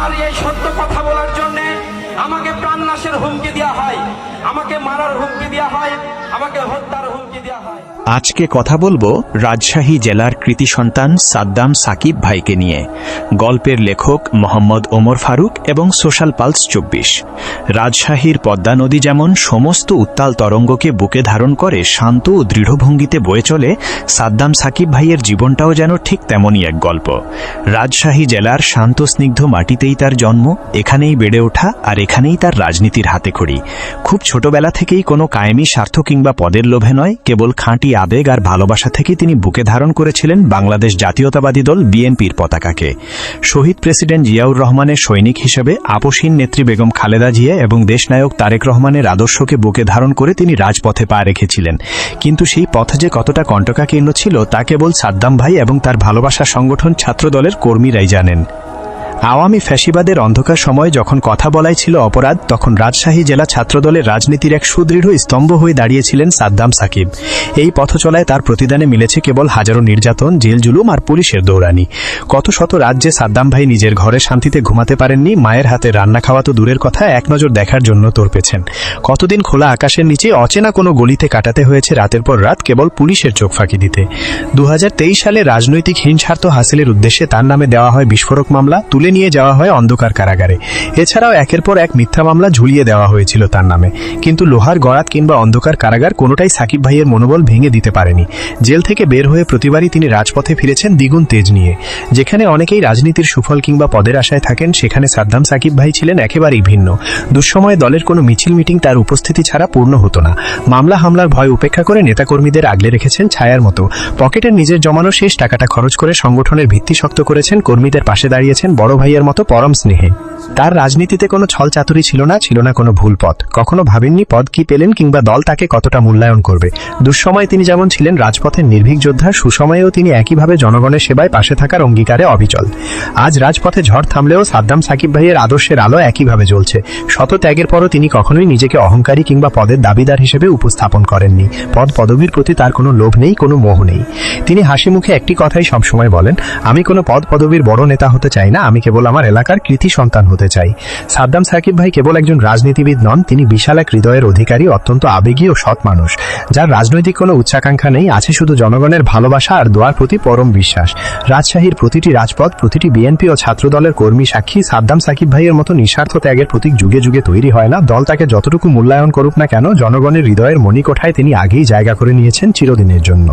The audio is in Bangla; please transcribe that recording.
আর এই সত্য কথা বলার জন্য আমাকে প্রাণনাশের হুমকি দেওয়া হয়, আমাকে মারার হুমকি দেওয়া হয়, আমাকে হত্যার হুমকি দেওয়া হয়। আজকে কথা বলবো রাজশাহী জেলার কৃতি সন্তান সাদ্দাম সাকিব ভাইকে নিয়ে। গল্পের লেখক মোহাম্মদ ওমর ফারুক এবং সোশ্যাল পালস 24। রাজশাহীর পদ্মা নদী যেমন সমস্ত উত্তাল তরঙ্গকে বুকে ধারণ করে শান্ত ও দৃঢ়ভঙ্গিতে বয়ে চলে, সাদ্দাম সাকিব ভাইয়ের জীবনটাও যেন ঠিক তেমনই এক গল্প। রাজশাহী জেলার শান্ত স্নিগ্ধ মাটিতেই তার জন্ম, এখানেই বেড়ে ওঠা, আর এখানেই তার রাজনীতির হাতেখড়ি। খুব ছোটবেলা থেকেই কোনো কায়েমি স্বার্থ কিংবা পদের লোভে নয়, কেবল খাঁটি আবেগ আর ভালোবাসা থেকে তিনি বুকে ধারণ করেছিলেন বাংলাদেশ জাতীয়তাবাদী দল বিএনপির পতাকাকে। শহীদ প্রেসিডেন্ট জিয়াউর রহমানের সৈনিক হিসেবে আপসহীন নেত্রী বেগম খালেদা জিয়া এবং দেশনায়ক তারেক রহমানের আদর্শকে বুকে ধারণ করে তিনি রাজপথে পা রেখেছিলেন। কিন্তু সেই পথ যে কতটা কণ্টকাকীর্ণ ছিল তা কেবল সাদ্দাম ভাই এবং তার ভালোবাসার সংগঠন ছাত্রদলের কর্মীরাই জানেন। আওয়ামী ফ্যাসিবাদের অন্ধকার সময় যখন কথা বলাই ছিল অপরাধ, তখন রাজশাহী জেলা ছাত্রদলের রাজনীতির এক সুদৃঢ় স্তম্ভ হয়ে দাঁড়িয়েছিলেন সাদ্দাম সাকিব। এই পথচলায় তার প্রতিদানে মিলেছে কেবল হাজারো নির্যাতন, জেল জুলুম আর পুলিশের দৌড়ানি। কত শত রাজ্যে সাদ্দাম ভাই নিজের ঘরে শান্তিতে ঘুমাতে পারেননি, মায়ের হাতে রান্না খাওয়া তো দূরের কথা, এক নজর দেখার জন্য তোড়পেছেন। কতদিন খোলা আকাশের নিচে অচেনা কোনো গলিতে কাটাতে হয়েছে রাতের পর রাত কেবল পুলিশের চোখ ফাঁকি দিতে। 2023 সালে রাজনৈতিক হিংস্বার্থ হাসিলের উদ্দেশ্যে তার নামে দেওয়া হয় বিস্ফোরক মামলা, তুলে নিয়ে যাওয়া হয় অন্ধকার কারাগারে। এছাড়াও একের পর এক মিথ্যা মামলা ঝুলিয়ে দেওয়া হয়েছিল তার নামে। কিন্তু লোহার গড়াত কিংবা অন্ধকার কারাগার কোনোটাই সাকিব ভাইয়ের মনোবল ভেঙে দিতে পারেনি। জেল থেকে বের হয়ে প্রতিবারই তিনি রাজপথে ফিরেছেন দ্বিগুণ তেজ নিয়ে। যেখানে অনেকেই রাজনীতির সুফল কিংবা পদের আশায় থাকেন, সেখানে সাদ্দাম সাকিব ভাই ছিলেন একেবারেই ভিন্ন। দুঃসময়ে দলের কোনো মিছিল মিটিং তার উপস্থিতি ছাড়া পূর্ণ হতো না। মামলা হামলার ভয় উপেক্ষা করে নেতাকর্মীদের আগলে রেখেছেন ছায়ার মতো। পকেটের নিজের জমানো শেষ টাকাটা খরচ করে সংগঠনের ভিত্তি শক্ত করেছেন, কর্মীদের পাশে দাঁড়িয়েছেন বড় ভাইয়ের মতো পরম স্নেহে। তার রাজনীতিতে কোনো ছল চাতুরি ছিল না কোনো ভুল পথ। কখনো ভাবেননি পদ কি পেলেন কিংবা দল তাকে কতটা মূল্যায়ন করবে। দুঃসময়ে তিনি যেমন ছিলেন রাজপথের নির্ভীক যোদ্ধা, সুসময়েও তিনি একইভাবে জনগণের সেবায় পাশে থাকার অঙ্গীকারে অবিচল। আজ রাজপথে ঝড় থামলেও সাদ্দাম সাকিব ভাইয়ের আদর্শের আলো একইভাবে জ্বলছে। শত ত্যাগের পরও তিনি কখনোই নিজেকে অহংকারী কিংবা পদের দাবিদার হিসেবে উপস্থাপন করেননি। পদ পদবীর প্রতি তার কোনো লোভ নেই, কোনো মোহ নেই। তিনি হাসি মুখে একটি কথাই সবসময় বলেন, আমি কোনো পদ পদবীর বড় নেতা হতে চাই না, আমি কেবল আমার এলাকার কৃতি সন্তান হতে চাই। সাদ্দাম সাকিব ভাই কেবল একজন রাজনীতিবিদ নন, তিনি বিশাল এক হৃদয়ের অধিকারী, অত্যন্ত আবেগী ও সৎ মানুষ, যার রাজনৈতিক কোনো উচ্চাকাঙ্ক্ষা নেই, আছে শুধু জনগণের ভালোবাসা আর দোয়ার প্রতি পরম বিশ্বাস। রাজশাহীর প্রতিটি রাজপথ, প্রতিটি বিএনপি ও ছাত্রদলের কর্মী সাক্ষী, সাদ্দাম সাকিব ভাইয়ের মতো নিঃস্বার্থ ত্যাগের প্রতীক যুগে যুগে তৈরি হয় না। দল তাকে যতটুকু মূল্যায়ন করুক না কেন, জনগণের হৃদয়ের মণিকোঠায় তিনি আগেই জায়গা করে নিয়েছেন চিরদিনের জন্য।